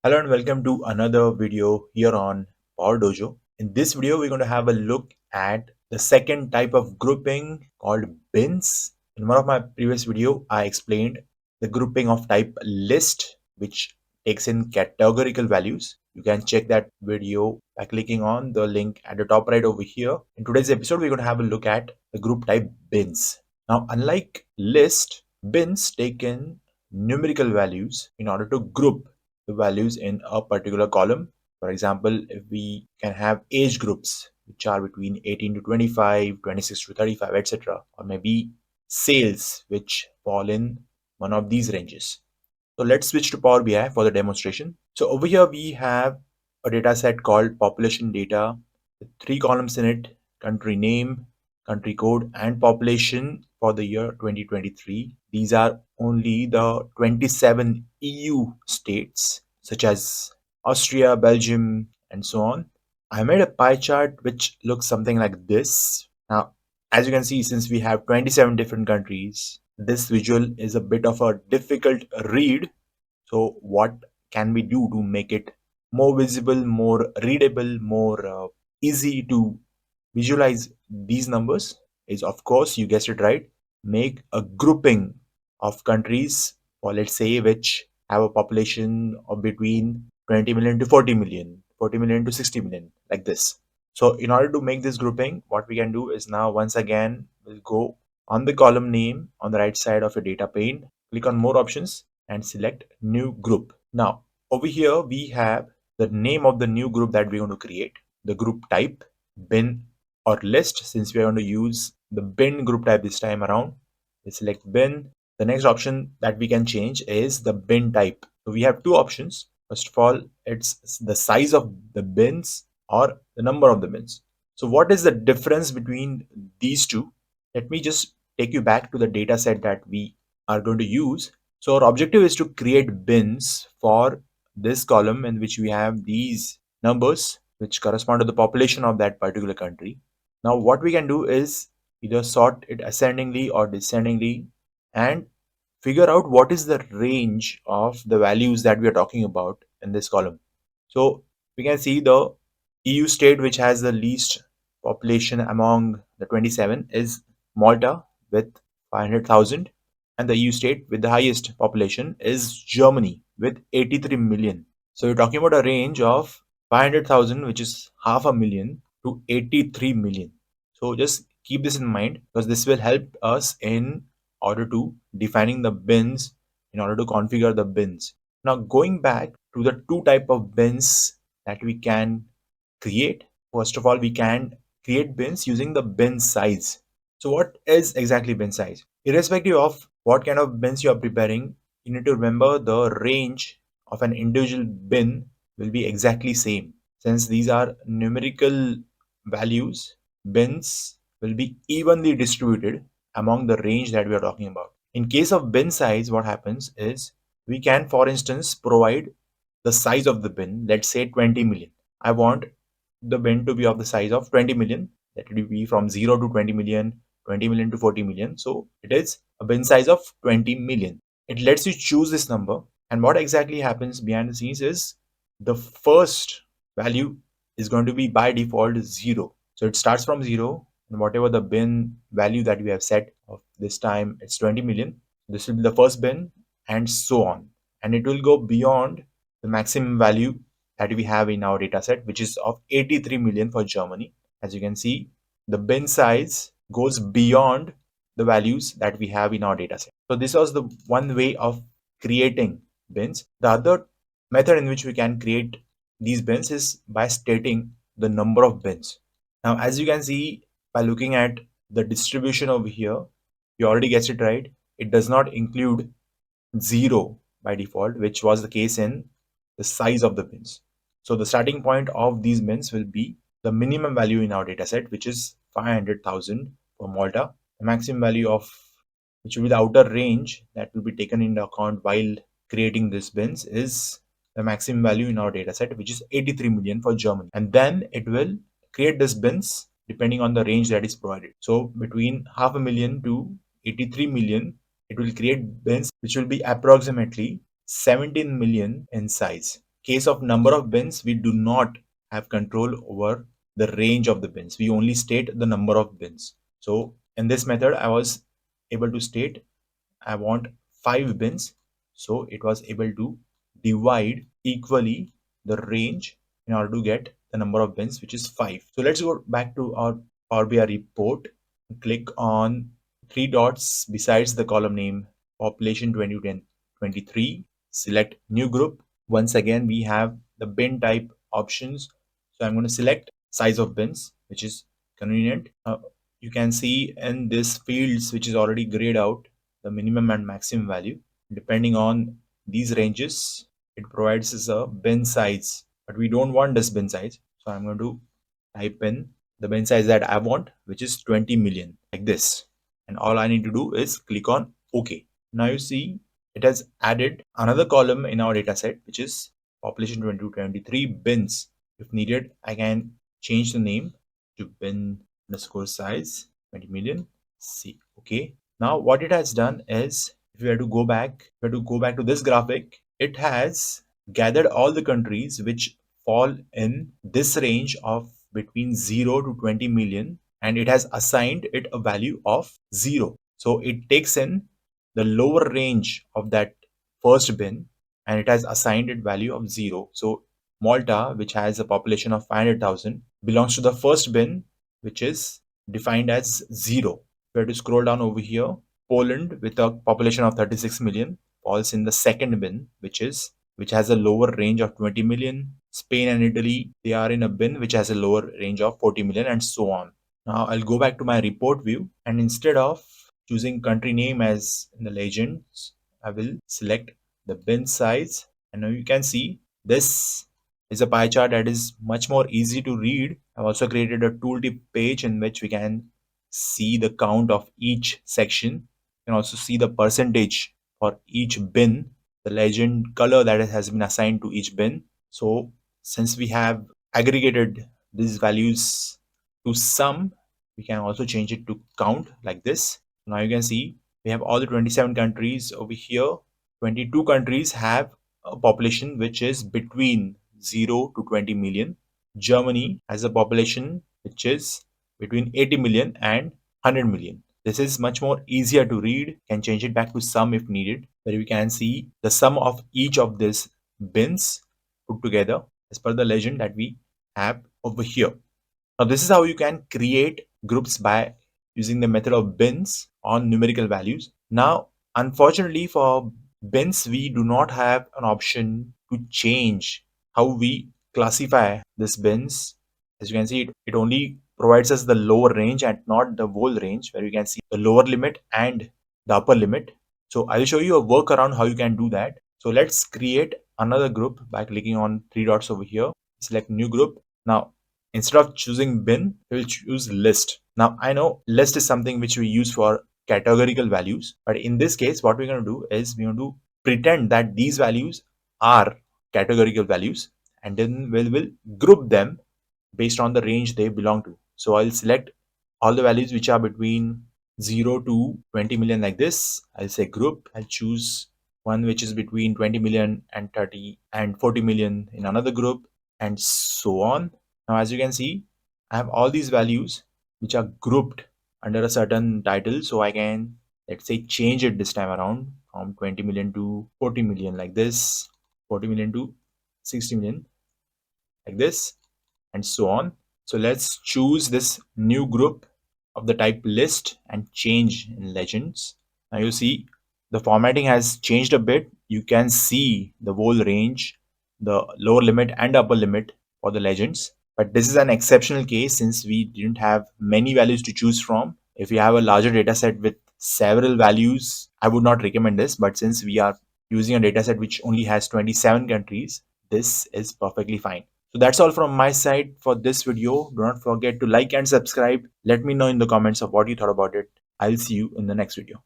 Hello and welcome to another video here on Powerdojo. In this video, we're going to have a look at the second type of grouping called bins. In one of my previous video, I explained the grouping of type list, which takes in categorical values. You can check that video by clicking on the link at the top right over here. In today's episode, we're going to have a look at the group type bins. Now, unlike list, bins take in numerical values in order to group the values in a particular column. For example, if we can have age groups which are between 18 to 25, 26 to 35, etc., or maybe sales which fall in one of these ranges. So let's switch to Power BI for the demonstration. So over here we have a data set called population data with three columns in it: country name, country code, and population for the year 2023. These are only the 27 EU states such as Austria, Belgium, and so on. I made a pie chart which looks something like this. Now, as you can see, since we have 27 different countries, this visual is a bit of a difficult read. So what can we do to make it more visible, more readable, more easy to visualize these numbers? Is, of course, you guessed it right, make a grouping of countries, or let's say, which have a population of between 20 million to 40 million, 40 million to 60 million, like this. So in order to make this grouping, what we can do is now once again we'll go on the column name on the right side of your data pane, click on more options and select new group. Now over here we have the name of the new group that we're going to create, the group type, bin or list. Since we are going to use the bin group type this time around, we select bin. The next option that we can change is the bin type. So we have two options. First of all, it's the size of the bins or the number of the bins. So what is the difference between these two? Let me just take you back to the data set that we are going to use. So our objective is to create bins for this column in which we have these numbers which correspond to the population of that particular country. Now what we can do is either sort it ascendingly or descendingly and figure out what is the range of the values that we are talking about in this column. So we can see the EU state which has the least population among the 27 is Malta with 500,000, and the EU state with the highest population is Germany with 83 million. So you're talking about a range of 500,000, which is half a million, to 83 million. So just keep this in mind because this will help us in order to defining the bins, in order to configure the bins. Now going back to the two type of bins that we can create. First of all, we can create bins using the bin size. So what is exactly bin size? Irrespective of what kind of bins you are preparing, you need to remember the range of an individual bin will be exactly same. Since these are numerical values, bins will be evenly distributed among the range that we are talking about. In case of bin size, what happens is we can, for instance, provide the size of the bin, let's say 20 million. I want the bin to be of the size of 20 million. That will be from 0 to 20 million, 20 million to 40 million. So it is a bin size of 20 million. It lets you choose this number. And what exactly happens behind the scenes is the first value is going to be by default 0. So it starts from 0, and whatever the bin value that we have set of this time, it's 20 million. This will be the first bin, and so on. And it will go beyond the maximum value that we have in our data set, which is of 83 million for Germany. As you can see, the bin size goes beyond the values that we have in our data set. So this was the one way of creating bins. The other method in which we can create these bins is by stating the number of bins. Now, as you can see by looking at the distribution over here, you already guessed it right. It does not include 0 by default, which was the case in the size of the bins. So the starting point of these bins will be the minimum value in our data set, which is 500,000 for Malta. The maximum value of which will be the outer range that will be taken into account while creating this bins is the maximum value in our data set, which is 83 million for Germany. And then it will create this bins depending on the range that is provided. So between half a million to 83 million, it will create bins which will be approximately 17 million in size. case of number of bins, we do not have control over the range of the bins. We only state the number of bins. So in this method, I was able to state I want 5 bins. So it was able to divide equally the range in order to get the number of bins, which is 5. So let's go back to our Power BI report. Click on three dots besides the column name population 2023. Select new group. Once again, we have the bin type options. So I'm going to select size of bins, which is convenient. You can see in this fields, which is already grayed out, the minimum and maximum value. Depending on these ranges, it provides us a bin size, but we don't want this bin size. So I'm going to type in the bin size that I want, which is 20 million, like this. And all I need to do is click on OK. Now you see it has added another column in our data set, which is population 2023 bins. If needed, I can change the name to bin underscore size 20 million. See, okay. Now what it has done is, if we were to go back, to this graphic, it has gathered all the countries which fall in this range of between 0 to 20 million, and it has assigned it a value of 0. So it takes in the lower range of that first bin and it has assigned it value of 0. So Malta, which has a population of 500,000, belongs to the first bin, which is defined as 0. If we were to scroll down over here, Poland, with a population of 36 million, falls in the second bin, which has a lower range of 20 million. Spain and Italy, they are in a bin which has a lower range of 40 million, and so on. Now I'll go back to my report view, and instead of choosing country name as in the legends, I will select the bin size, and now you can see this is a pie chart that is much more easy to read. I've also created a tooltip page in which we can see the count of each section. You can also see the percentage for each bin, the legend color that has been assigned to each bin. So since we have aggregated these values to sum, we can also change it to count like this. Now you can see we have all the 27 countries over here. 22 countries have a population which is between 0 to 20 million. Germany has a population which is between 80 million and 100 million. This is much more easier to read. Can change it back to sum if needed, where we can see the sum of each of these bins put together as per the legend that we have over here. Now this is how you can create groups by using the method of bins on numerical values. Now, unfortunately for bins, we do not have an option to change how we classify this bins. As you can see, it only provides us the lower range and not the whole range, where you can see the lower limit and the upper limit. So I'll show you a workaround how you can do that. So let's create another group by clicking on three dots over here. Select new group. Now instead of choosing bin, we will choose list. Now I know list is something which we use for categorical values, but in this case what we're going to do is we're going to pretend that these values are categorical values, and then we'll group them based on the range they belong to. So I'll select all the values which are between 0 to 20 million like this. I'll say group. I'll choose one which is between 20 million and 30 and 40 million in another group, and so on. Now as you can see, I have all these values which are grouped under a certain title. So I can, let's say, change it this time around from 20 million to 40 million like this, 40 million to 60 million like this, and so on. So let's choose this new group of the type list and change in legends. Now you see the formatting has changed a bit. You can see the whole range, the lower limit and upper limit for the legends. But this is an exceptional case since we didn't have many values to choose from. If you have a larger data set with several values, I would not recommend this. But since we are using a data set which only has 27 countries, this is perfectly fine. So that's all from my side for this video. Do not forget to like and subscribe. Let me know in the comments of what you thought about it. I'll see you in the next video.